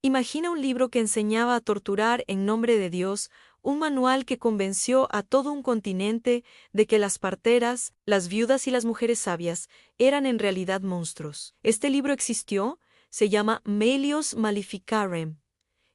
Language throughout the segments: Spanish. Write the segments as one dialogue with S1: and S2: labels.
S1: Imagina un libro que enseñaba a torturar en nombre de Dios, un manual que convenció a todo un continente de que las parteras, las viudas y las mujeres sabias eran en realidad monstruos. Este libro existió, se llama Melius Maleficarum,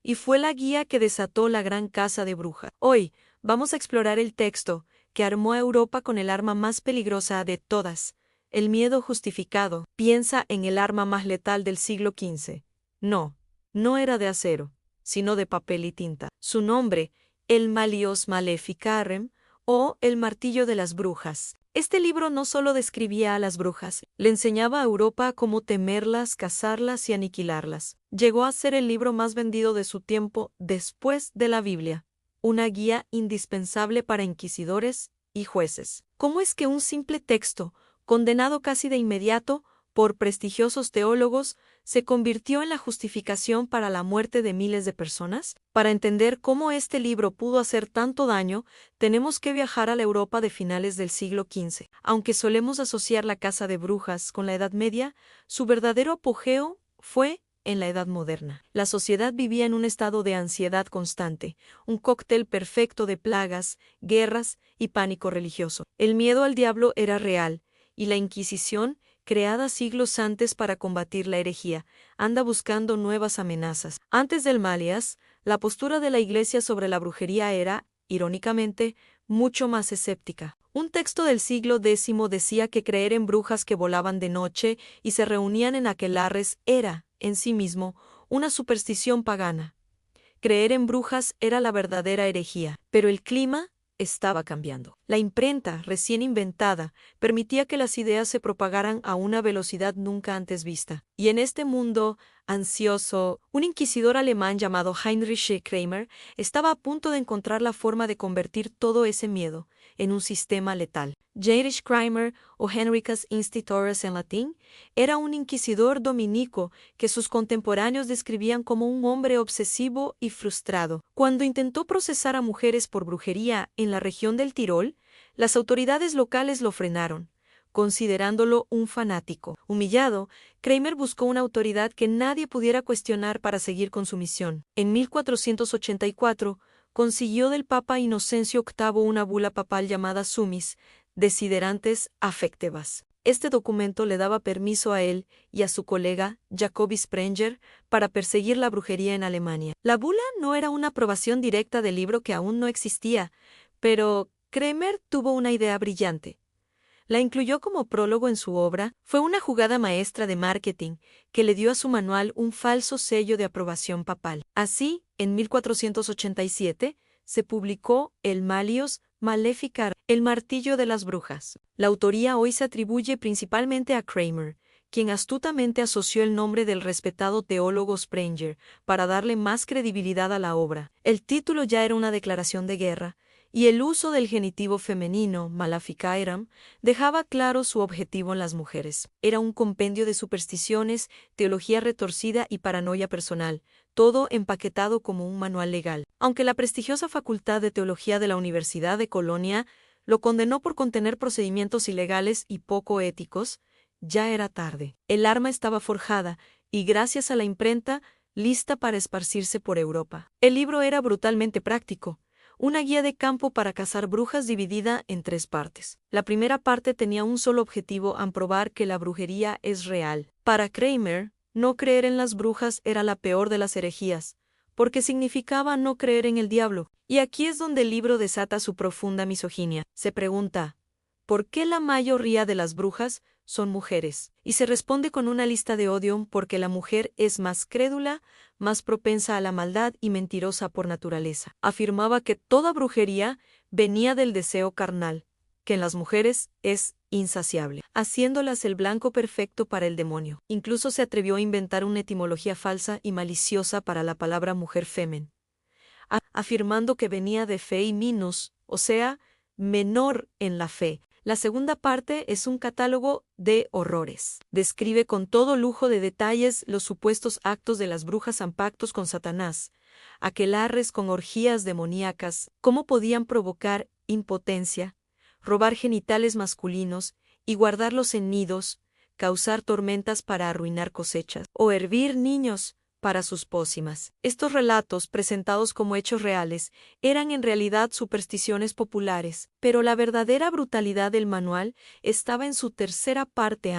S1: y fue la guía que desató la gran caza de brujas. Hoy, vamos a explorar el texto que armó a Europa con el arma más peligrosa de todas, el miedo justificado. Piensa en el arma más letal del siglo XV. No era de acero, sino de papel y tinta. Su nombre, el Malius Maleficarum, o el martillo de las brujas. Este libro no solo describía a las brujas, le enseñaba a Europa cómo temerlas, cazarlas y aniquilarlas. Llegó a ser el libro más vendido de su tiempo después de la Biblia, una guía indispensable para inquisidores y jueces. ¿Cómo es que un simple texto, condenado casi de inmediato por prestigiosos teólogos, se convirtió en la justificación para la muerte de miles de personas? Para entender cómo este libro pudo hacer tanto daño, tenemos que viajar a la Europa de finales del siglo XV. Aunque solemos asociar la caza de brujas con la Edad Media, su verdadero apogeo fue en la Edad Moderna. La sociedad vivía en un estado de ansiedad constante, un cóctel perfecto de plagas, guerras y pánico religioso. El miedo al diablo era real, y la Inquisición, creada siglos antes para combatir la herejía, anda buscando nuevas amenazas. Antes del Malias, la postura de la Iglesia sobre la brujería era, irónicamente, mucho más escéptica. Un texto del siglo X decía que creer en brujas que volaban de noche y se reunían en aquelarres era, en sí mismo, una superstición pagana. Creer en brujas era la verdadera herejía, pero el clima estaba cambiando. La imprenta, recién inventada, permitía que las ideas se propagaran a una velocidad nunca antes vista. Y en este mundo ansioso, un inquisidor alemán llamado Heinrich Kramer estaba a punto de encontrar la forma de convertir todo ese miedo en un sistema letal. Heinrich Kramer, o Henricus Institores en latín, era un inquisidor dominico que sus contemporáneos describían como un hombre obsesivo y frustrado. Cuando intentó procesar a mujeres por brujería en la región del Tirol, las autoridades locales lo frenaron, considerándolo un fanático. Humillado, Kramer buscó una autoridad que nadie pudiera cuestionar para seguir con su misión. En 1484, consiguió del Papa Inocencio VIII una bula papal llamada Sumis Desiderantes Affectivas. Este documento le daba permiso a él y a su colega, Jacobi Sprenger, para perseguir la brujería en Alemania. La bula no era una aprobación directa del libro que aún no existía, pero Kramer tuvo una idea brillante. La incluyó como prólogo en su obra. Fue una jugada maestra de marketing que le dio a su manual un falso sello de aprobación papal. Así, en 1487, se publicó el Malius Maleficarum, el martillo de las brujas. La autoría hoy se atribuye principalmente a Kramer, quien astutamente asoció el nombre del respetado teólogo Sprenger para darle más credibilidad a la obra. El título ya era una declaración de guerra, y el uso del genitivo femenino, Maleficarum, dejaba claro su objetivo en las mujeres. Era un compendio de supersticiones, teología retorcida y paranoia personal, todo empaquetado como un manual legal. Aunque la prestigiosa Facultad de Teología de la Universidad de Colonia lo condenó por contener procedimientos ilegales y poco éticos, ya era tarde. El arma estaba forjada y, gracias a la imprenta, lista para esparcirse por Europa. El libro era brutalmente práctico. Una guía de campo para cazar brujas dividida en 3 partes. La primera parte tenía un solo objetivo: probar que la brujería es real. Para Kramer, no creer en las brujas era la peor de las herejías, porque significaba no creer en el diablo. Y aquí es donde el libro desata su profunda misoginia. Se pregunta, ¿por qué la mayoría de las brujas son mujeres? Y se responde con una lista de odio: porque la mujer es más crédula, más propensa a la maldad y mentirosa por naturaleza. Afirmaba que toda brujería venía del deseo carnal, que en las mujeres es insaciable, haciéndolas el blanco perfecto para el demonio. Incluso se atrevió a inventar una etimología falsa y maliciosa para la palabra mujer femen, afirmando que venía de fei minus, o sea, menor en la fe. La segunda parte es un catálogo de horrores. Describe con todo lujo de detalles los supuestos actos de las brujas en pactos con Satanás, aquelarres con orgías demoníacas, cómo podían provocar impotencia, robar genitales masculinos y guardarlos en nidos, causar tormentas para arruinar cosechas, o hervir niños para sus pócimas. Estos relatos, presentados como hechos reales, eran en realidad supersticiones populares, pero la verdadera brutalidad del manual estaba en su tercera parte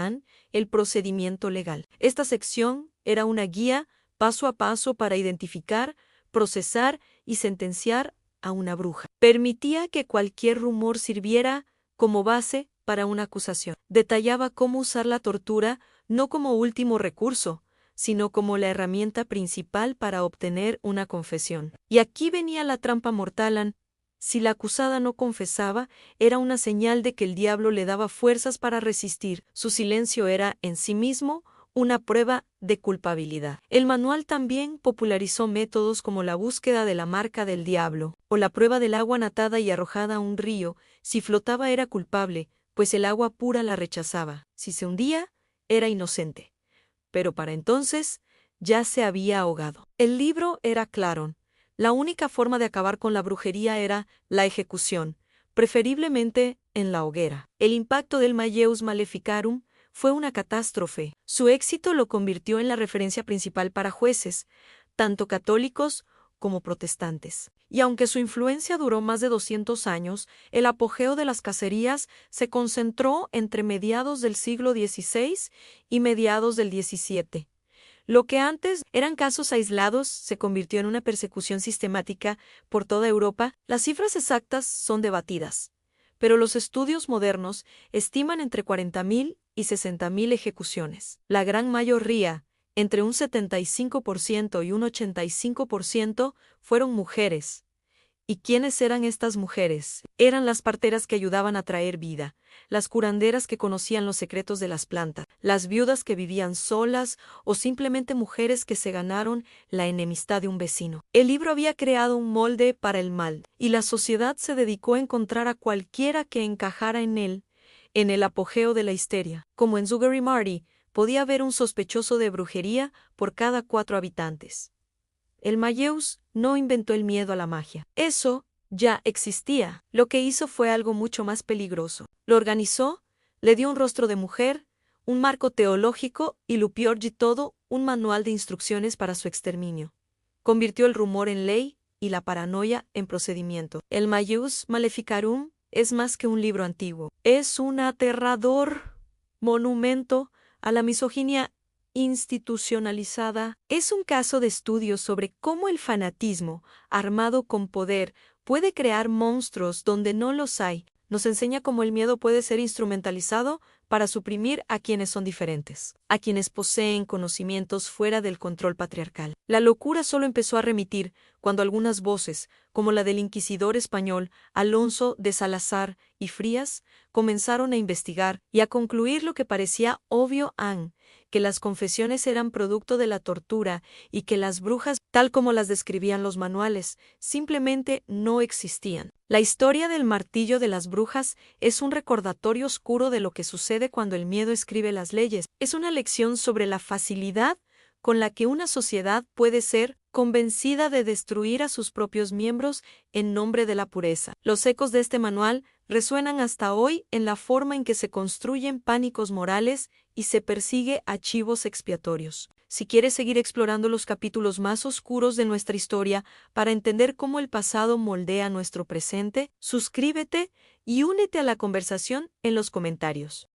S1: el procedimiento legal. Esta sección era una guía paso a paso para identificar, procesar y sentenciar a una bruja. Permitía que cualquier rumor sirviera como base para una acusación. Detallaba cómo usar la tortura no como último recurso, sino como la herramienta principal para obtener una confesión. Y aquí venía la trampa mortal. Si la acusada no confesaba, era una señal de que el diablo le daba fuerzas para resistir. Su silencio era, en sí mismo, una prueba de culpabilidad. El manual también popularizó métodos como la búsqueda de la marca del diablo, o la prueba del agua natada y arrojada a un río. Si flotaba era culpable, pues el agua pura la rechazaba. Si se hundía, era inocente. Pero para entonces, ya se había ahogado. El libro era claro. La única forma de acabar con la brujería era la ejecución, preferiblemente en la hoguera. El impacto del Malleus Maleficarum fue una catástrofe. Su éxito lo convirtió en la referencia principal para jueces, tanto católicos como protestantes. Y aunque su influencia duró más de 200 años, el apogeo de las cacerías se concentró entre mediados del siglo XVI y mediados del XVII. Lo que antes eran casos aislados se convirtió en una persecución sistemática por toda Europa. Las cifras exactas son debatidas, pero los estudios modernos estiman entre 40.000 y 60.000 ejecuciones. La gran mayoría, entre un 75% y un 85%, fueron mujeres. ¿Y quiénes eran estas mujeres? Eran las parteras que ayudaban a traer vida, las curanderas que conocían los secretos de las plantas, las viudas que vivían solas o simplemente mujeres que se ganaron la enemistad de un vecino. El libro había creado un molde para el mal, y la sociedad se dedicó a encontrar a cualquiera que encajara en él, en el apogeo de la histeria. Como en Zoughary Marty, podía haber un sospechoso de brujería por cada 4 habitantes. El Malleus no inventó el miedo a la magia. Eso ya existía. Lo que hizo fue algo mucho más peligroso. Lo organizó, le dio un rostro de mujer, un marco teológico y lo peor de todo, un manual de instrucciones para su exterminio. Convirtió el rumor en ley y la paranoia en procedimiento. El Malleus Maleficarum es más que un libro antiguo. Es un aterrador monumento a la misoginia institucionalizada. Es un caso de estudio sobre cómo el fanatismo, armado con poder, puede crear monstruos donde no los hay. Nos enseña cómo el miedo puede ser instrumentalizado para suprimir a quienes son diferentes, a quienes poseen conocimientos fuera del control patriarcal. La locura solo empezó a remitir cuando algunas voces, como la del inquisidor español Alonso de Salazar y Frías, comenzaron a investigar y a concluir lo que parecía obvio que las confesiones eran producto de la tortura y que las brujas, tal como las describían los manuales, simplemente no existían. La historia del martillo de las brujas es un recordatorio oscuro de lo que sucede cuando el miedo escribe las leyes. Es una lección sobre la facilidad con la que una sociedad puede ser convencida de destruir a sus propios miembros en nombre de la pureza. Los ecos de este manual resuenan hasta hoy en la forma en que se construyen pánicos morales y se persigue a chivos expiatorios. Si quieres seguir explorando los capítulos más oscuros de nuestra historia para entender cómo el pasado moldea nuestro presente, suscríbete y únete a la conversación en los comentarios.